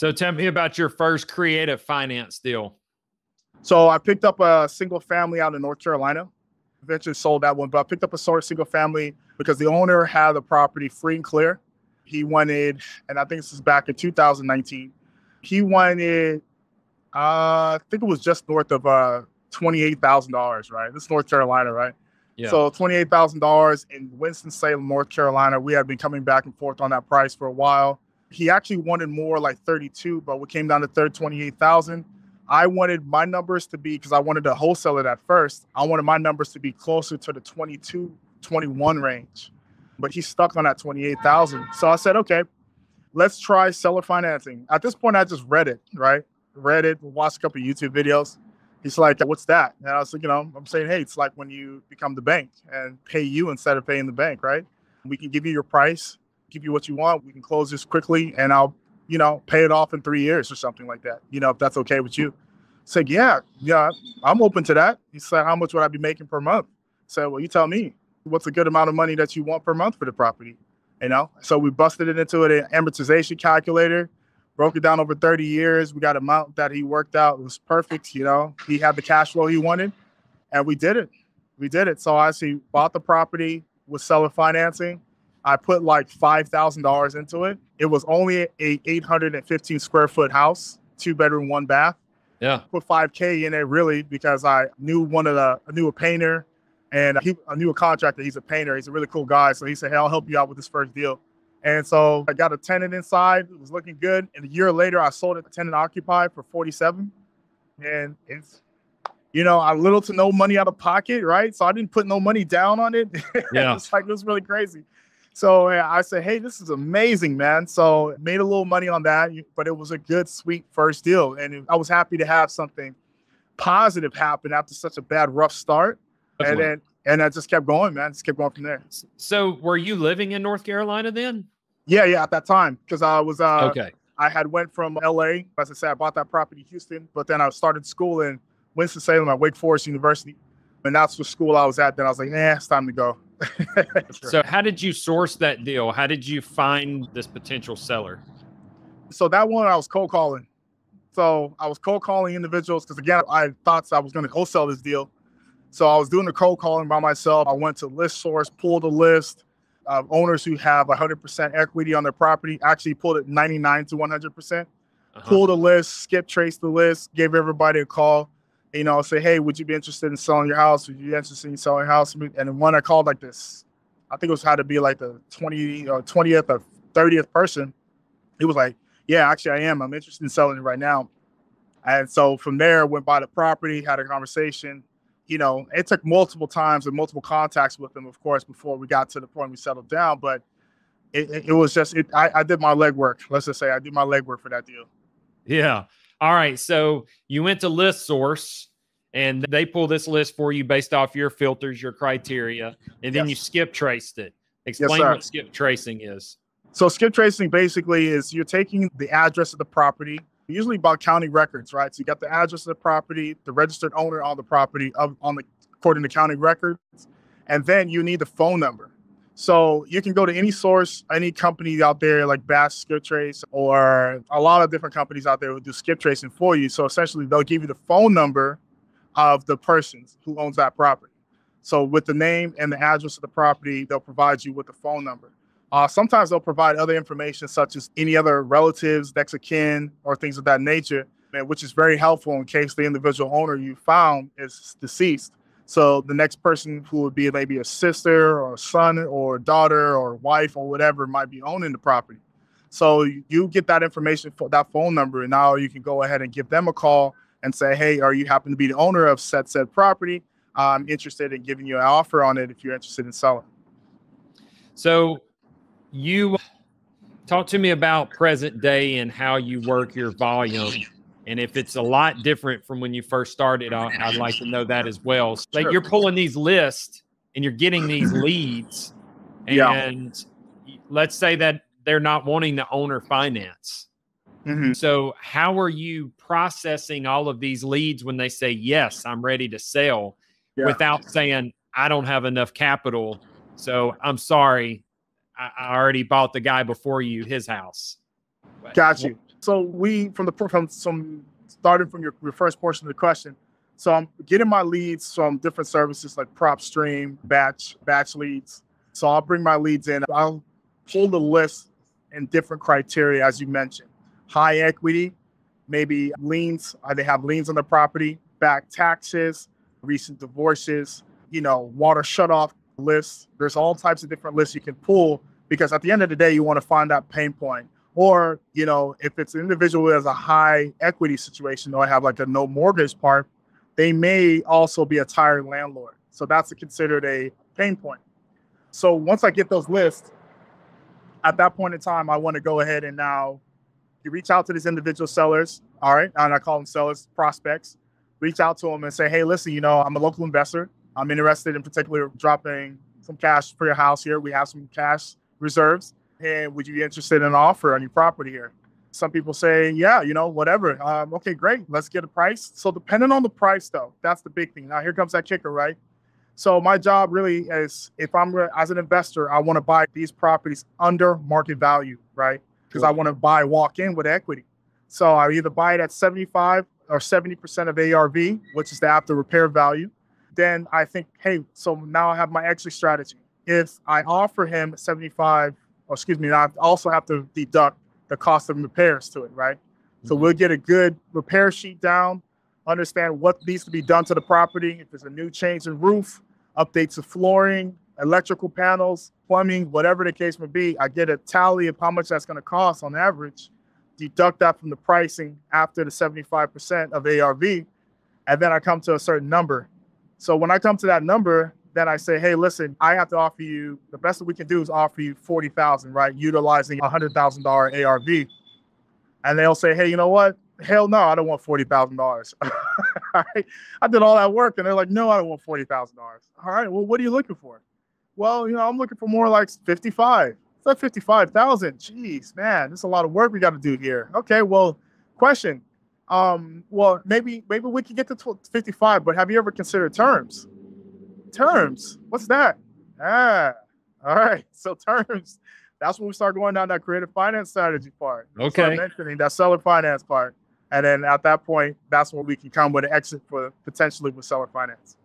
So tell me about your first creative finance deal. So I picked up a single family out in North Carolina. Eventually sold that one, but I picked up a sort of single family because the owner had the property free and clear. He wanted, and I think this is back in 2019, he wanted, I think it was just north of $28,000, right? This is North Carolina, right? Yeah. So $28,000 in Winston-Salem, North Carolina. We had been coming back and forth on that price for a while. He actually wanted more, like 32, but we came down to 28,000. I wanted my numbers to be, because I wanted to wholesale it at first, I wanted my numbers to be closer to the 22, 21 range. But he's stuck on that 28,000. So I said, okay, let's try seller financing. At this point, I just read it, right? Read it, watched a couple of YouTube videos. He's like, what's that? And I was like, I'm saying, hey, it's like when you become the bank and pay you instead of paying the bank, right? We can give you your price, give you what you want. We can close this quickly and I'll, pay it off in 3 years or something like that, if that's okay with you. I said, yeah, I'm open to that. He said, how much would I be making per month? I said, well, you tell me. What's a good amount of money that you want per month for the property? So we busted it into an amortization calculator, broke it down over 30 years. We got an amount that he worked out. It was perfect. He had the cash flow he wanted, and we did it. So I actually bought the property with seller financing. I put like $5,000 into it. It was only a 815 square foot house, 2-bedroom, 1 bath. Yeah. Put $5K in it really because I knew I knew a painter. And I knew a contractor. He's a painter. He's a really cool guy. So he said, hey, I'll help you out with this first deal. And so I got a tenant inside. It was looking good. And a year later, I sold it to tenant occupied for 47. And it's, I little to no money out of pocket, right? So I didn't put no money down on it. Yeah. It was really crazy. So I said, hey, this is amazing, man. So made a little money on that, but it was a good, sweet first deal. And I was happy to have something positive happen after such a bad, rough start. And I just kept going, man. Just kept going from there. So were you living in North Carolina then? Yeah, at that time. Because I was okay. I had went from LA. As I said, I bought that property in Houston, but then I started school in Winston-Salem at Wake Forest University. And that's the school I was at. Then I was like, it's time to go. Sure. So how did you source that deal? How did you find this potential seller? So that one, I was cold calling. So I was cold calling individuals because, again, I thought I was going to wholesale this deal. So I was doing the cold calling by myself. I went to ListSource, pulled a list of owners who have 100% equity on their property, actually pulled it 99 to 100%, pulled a list, skip traced the list, gave everybody a call, say, hey, would you be interested in selling your house? Would you be interested in selling your house? And then when I called like this, I think it had to be like the 20th or 30th person. He was like, yeah, actually I am. I'm interested in selling it right now. And so from there, went by the property, had a conversation. It took multiple times and multiple contacts with them, of course, before we got to the point we settled down. But it was just, I did my legwork. Let's just say I did my legwork for that deal. Yeah. All right. So you went to ListSource and they pull this list for you based off your filters, your criteria, and then you skip traced it. Explain what skip tracing is. So skip tracing basically is you're taking the address of the property, usually by county records, right? So you got the address of the property, the registered owner on the property according to county records, and then you need the phone number. So you can go to any source, any company out there like Bash Skip Trace, or a lot of different companies out there who do skip tracing for you. So essentially they'll give you the phone number of the person who owns that property. So with the name and the address of the property, they'll provide you with the phone number. Sometimes they'll provide other information such as any other relatives, next of kin, or things of that nature, which is very helpful in case the individual owner you found is deceased. So the next person who would be maybe a sister or a son or a daughter or wife or whatever might be owning the property. So you get that information for that phone number, and now you can go ahead and give them a call and say, hey, are you happen to be the owner of said property? I'm interested in giving you an offer on it if you're interested in selling. So you talk to me about present day and how you work your volume. And if it's a lot different from when you first started, I'd like to know that as well. So like you're pulling these lists and you're getting these leads. And let's say that they're not wanting the owner finance. So how are you processing all of these leads when they say, yes, I'm ready to sell without saying, I don't have enough capital. So I'm sorry. I already bought the guy before you his house. Got you. So starting from your first portion of the question. So I'm getting my leads from different services like PropStream, batch leads. So I'll bring my leads in. I'll pull the list in different criteria, as you mentioned. High equity, maybe liens. They have liens on the property, back taxes, recent divorces, water shutoff lists. There's all types of different lists you can pull because at the end of the day, you want to find that pain point. Or, if it's an individual who has a high equity situation or have like a no mortgage part, they may also be a tired landlord. So that's considered a pain point. So once I get those lists, at that point in time, I want to go ahead and now you reach out to these individual sellers. All right. And I call them sellers, prospects. Reach out to them and say, hey, listen, I'm a local investor. I'm interested in particular dropping some cash for your house here. We have some cash reserves. And would you be interested in an offer on your property here? Some people say, yeah, whatever. Okay, great. Let's get a price. So depending on the price, though, that's the big thing. Now, here comes that kicker, right? So my job really is, if I'm as an investor, I want to buy these properties under market value, right? Because I want to walk in with equity. So I either buy it at 75 or 70% of ARV, which is the after repair value. Then I think, hey, so now I have my exit strategy. If I offer him 75, I also have to deduct the cost of repairs to it, right? Mm-hmm. So we'll get a good repair sheet down, understand what needs to be done to the property. If there's a new change in roof, updates of flooring, electrical panels, plumbing, whatever the case may be, I get a tally of how much that's going to cost on average, deduct that from the pricing after the 75% of ARV, and then I come to a certain number. So when I come to that number, then I say, hey, listen, I have to offer you, the best that we can do is offer you $40,000, right? Utilizing $100,000 ARV. And they'll say, hey, you know what? Hell no, I don't want $40,000. All right. I did all that work and they're like, no, I don't want $40,000. All right. Well, what are you looking for? Well, I'm looking for more like 55. It's like 55,000. Jeez, man, there's a lot of work we got to do here. Okay. Well, question. Well, maybe we can get to 55, but have you ever considered terms? Terms? What's that? All right. So terms, that's when we start going down that creative finance strategy part. Okay. Start mentioning that seller finance part. And then at that point, that's when we can come with an exit for potentially with seller finance.